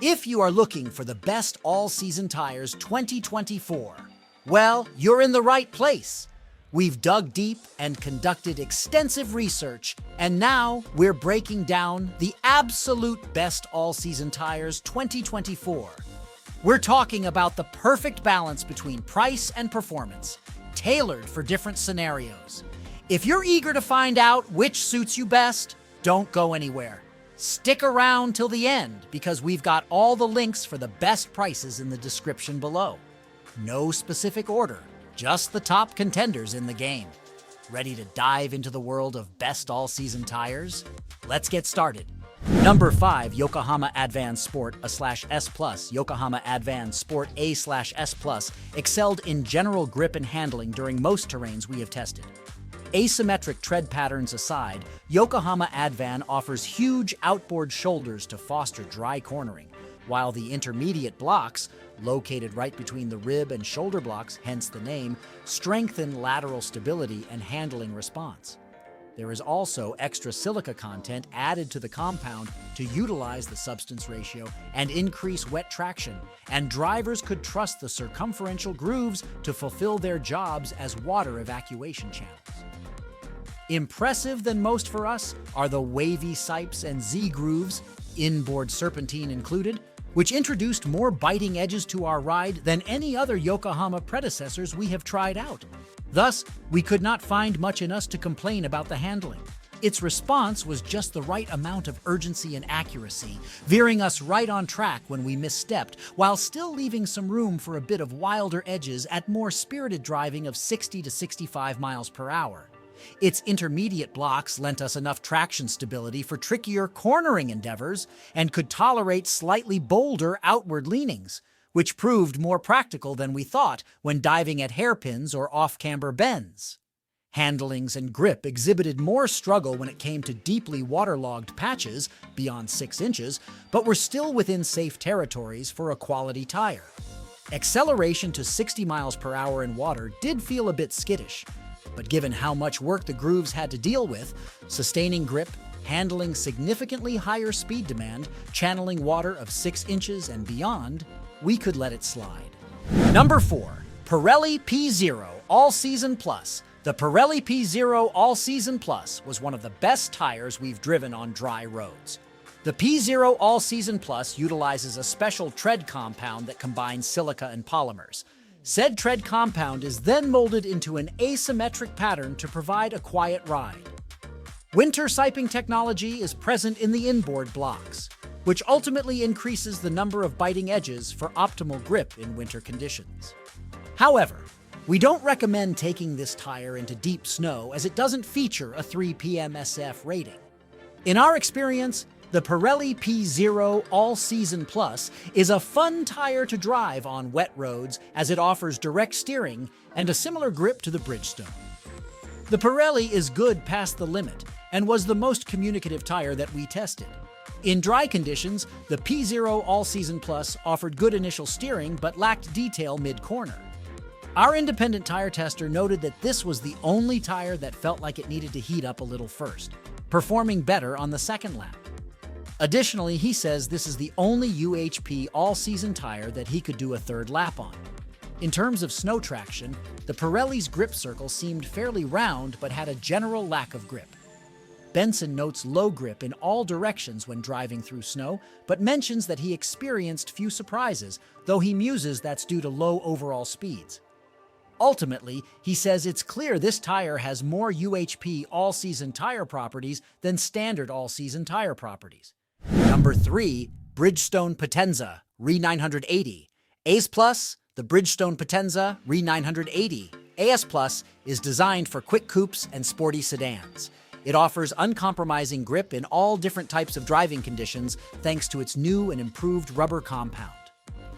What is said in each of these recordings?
If you are looking for the best all-season tires 2024, well, you're in the right place. We've dug deep and conducted extensive research, and now we're breaking down the absolute best all-season tires 2024. We're talking about the perfect balance between price and performance, tailored for different scenarios. If you're eager to find out which suits you best, don't go anywhere. Stick around till the end because we've got all the links for the best prices in the description below. No specific order, just the top contenders in the game. Ready to dive into the world of best all-season tires? Let's get started. Number 5, Yokohama ADVAN Sport A/S+. Yokohama ADVAN Sport A/S+ excelled in general grip and handling during most terrains we have tested. Asymmetric tread patterns aside, Yokohama ADVAN offers huge outboard shoulders to foster dry cornering, while the intermediate blocks, located right between the rib and shoulder blocks, hence the name, strengthen lateral stability and handling response. There is also extra silica content added to the compound to utilize the substance ratio and increase wet traction, and drivers could trust the circumferential grooves to fulfill their jobs as water evacuation channels. Impressive than most for us are the wavy sipes and Z-grooves, inboard serpentine included, which introduced more biting edges to our ride than any other Yokohama predecessors we have tried out. Thus, we could not find much in us to complain about the handling. Its response was just the right amount of urgency and accuracy, veering us right on track when we misstepped, while still leaving some room for a bit of wilder edges at more spirited driving of 60 to 65 miles per hour. Its intermediate blocks lent us enough traction stability for trickier cornering endeavors and could tolerate slightly bolder outward leanings, which proved more practical than we thought when diving at hairpins or off-camber bends. Handlings and grip exhibited more struggle when it came to deeply waterlogged patches beyond 6 inches, but were still within safe territories for a quality tire. Acceleration to 60 miles per hour in water did feel a bit skittish, but given how much work the grooves had to deal with, sustaining grip, handling significantly higher speed demand, channeling water of 6 inches and beyond, we could let it slide. Number 4, Pirelli P0 All-Season Plus. The Pirelli P0 All-Season Plus was one of the best tires we've driven on dry roads. The P0 All-Season Plus utilizes a special tread compound that combines silica and polymers. Said tread compound is then molded into an asymmetric pattern to provide a quiet ride. Winter siping technology is present in the inboard blocks, which ultimately increases the number of biting edges for optimal grip in winter conditions. However, we don't recommend taking this tire into deep snow as it doesn't feature a 3 PMSF rating. In our experience, the Pirelli P0 All-Season Plus is a fun tire to drive on wet roads as it offers direct steering and a similar grip to the Bridgestone. The Pirelli is good past the limit and was the most communicative tire that we tested. In dry conditions, the P0 All-Season Plus offered good initial steering but lacked detail mid-corner. Our independent tire tester noted that this was the only tire that felt like it needed to heat up a little first, performing better on the second lap. Additionally, he says this is the only UHP all-season tire that he could do a third lap on. In terms of snow traction, the Pirelli's grip circle seemed fairly round but had a general lack of grip. Benson notes low grip in all directions when driving through snow, but mentions that he experienced few surprises, though he muses that's due to low overall speeds. Ultimately, he says it's clear this tire has more UHP all-season tire properties than standard all-season tire properties. Number 3, Bridgestone Potenza RE980 AS+. The Bridgestone Potenza RE980 AS+ is designed for quick coupes and sporty sedans. It offers uncompromising grip in all different types of driving conditions thanks to its new and improved rubber compound.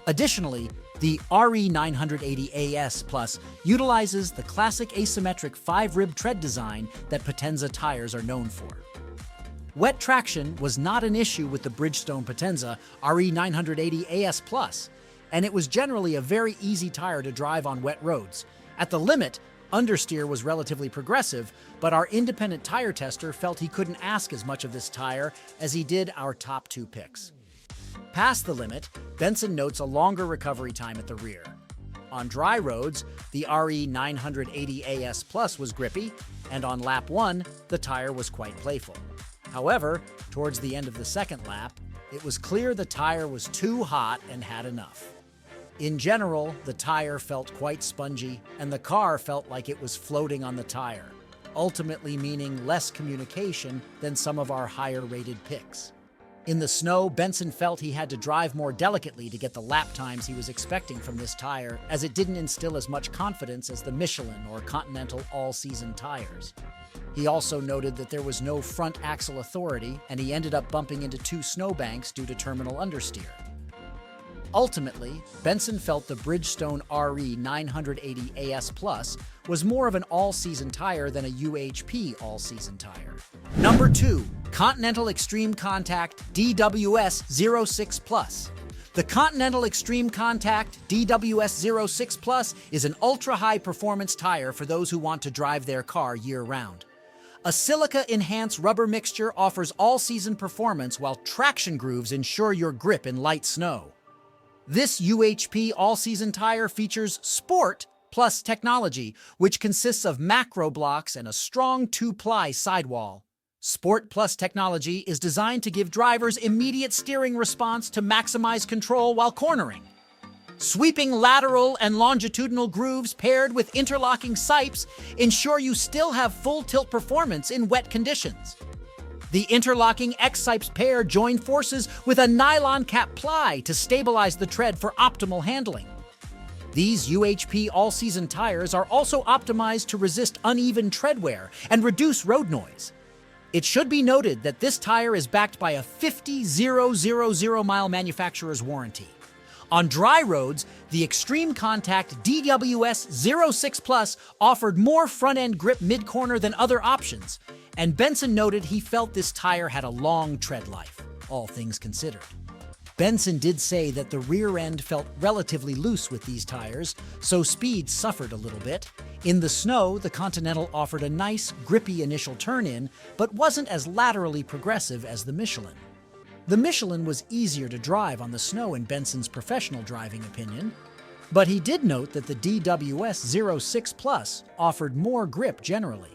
Additionally, the RE980AS Plus utilizes the classic asymmetric 5-rib tread design that Potenza tires are known for. Wet traction was not an issue with the Bridgestone Potenza RE980AS Plus, and it was generally a very easy tire to drive on wet roads. At the limit, understeer was relatively progressive, but our independent tire tester felt he couldn't ask as much of this tire as he did our top 2 picks. Past the limit, Benson notes a longer recovery time at the rear. On dry roads, the RE980AS Plus was grippy, and on lap 1, the tire was quite playful. However, towards the end of the second lap, it was clear the tire was too hot and had enough. In general, the tire felt quite spongy, and the car felt like it was floating on the tire, ultimately meaning less communication than some of our higher-rated picks. In the snow, Benson felt he had to drive more delicately to get the lap times he was expecting from this tire, as it didn't instill as much confidence as the Michelin or Continental all-season tires. He also noted that there was no front axle authority, and he ended up bumping into 2 snowbanks due to terminal understeer. Ultimately, Benson felt the Bridgestone RE980AS Plus was more of an all-season tire than a UHP all-season tire. Number 2. Continental ExtremeContact DWS 06 Plus. The Continental ExtremeContact DWS 06 Plus is an ultra-high performance tire for those who want to drive their car year-round. A silica-enhanced rubber mixture offers all-season performance while traction grooves ensure your grip in light snow. This UHP all-season tire features Sport Plus technology, which consists of macro blocks and a strong 2-ply sidewall. Sport Plus technology is designed to give drivers immediate steering response to maximize control while cornering. Sweeping lateral and longitudinal grooves paired with interlocking sipes ensure you still have full tilt performance in wet conditions. The interlocking X-sipes pair join forces with a nylon cap ply to stabilize the tread for optimal handling. These UHP all-season tires are also optimized to resist uneven tread wear and reduce road noise. It should be noted that this tire is backed by a 50,000-mile manufacturer's warranty. On dry roads, the ExtremeContact DWS 06 Plus offered more front-end grip mid-corner than other options, and Benson noted he felt this tire had a long tread life, all things considered. Benson did say that the rear end felt relatively loose with these tires, so speed suffered a little bit. In the snow, the Continental offered a nice, grippy initial turn-in, but wasn't as laterally progressive as the Michelin. The Michelin was easier to drive on the snow in Benson's professional driving opinion, but he did note that the DWS 06 Plus offered more grip generally.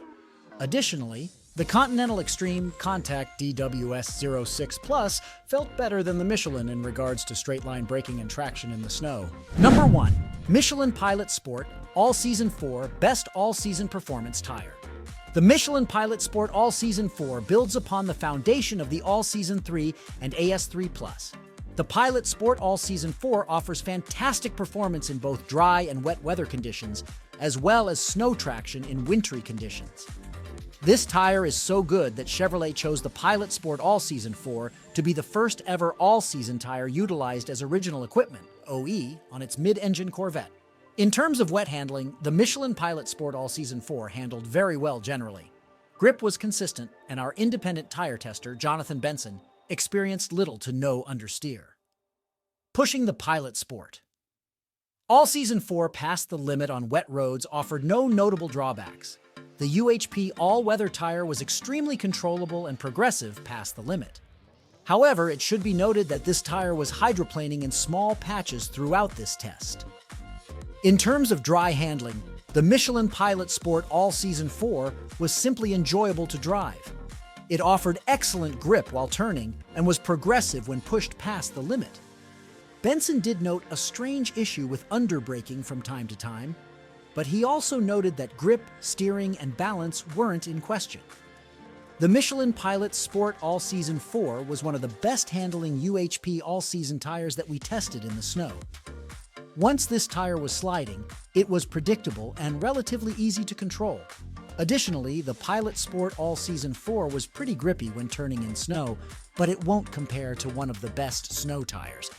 Additionally, the Continental ExtremeContact DWS 06 Plus felt better than the Michelin in regards to straight-line braking and traction in the snow. Number 1. Michelin Pilot Sport All-Season 4 Best All-Season Performance Tire. The Michelin Pilot Sport All-Season 4 builds upon the foundation of the All-Season 3 and AS3 Plus. The Pilot Sport All-Season 4 offers fantastic performance in both dry and wet weather conditions, as well as snow traction in wintry conditions. This tire is so good that Chevrolet chose the Pilot Sport All-Season 4 to be the first ever all-season tire utilized as original equipment, OE, on its mid-engine Corvette. In terms of wet handling, the Michelin Pilot Sport All-Season 4 handled very well generally. Grip was consistent, and our independent tire tester, Jonathan Benson, experienced little to no understeer. Pushing the Pilot Sport. All-Season 4 passed the limit on wet roads, offered no notable drawbacks. The UHP all-weather tire was extremely controllable and progressive past the limit. However, it should be noted that this tire was hydroplaning in small patches throughout this test. In terms of dry handling, the Michelin Pilot Sport All-Season 4 was simply enjoyable to drive. It offered excellent grip while turning and was progressive when pushed past the limit. Benson did note a strange issue with underbraking from time to time, but he also noted that grip, steering, and balance weren't in question. The Michelin Pilot Sport All-Season 4 was one of the best handling UHP all-season tires that we tested in the snow. Once this tire was sliding, it was predictable and relatively easy to control. Additionally, the Pilot Sport All-Season 4 was pretty grippy when turning in snow, but it won't compare to one of the best snow tires.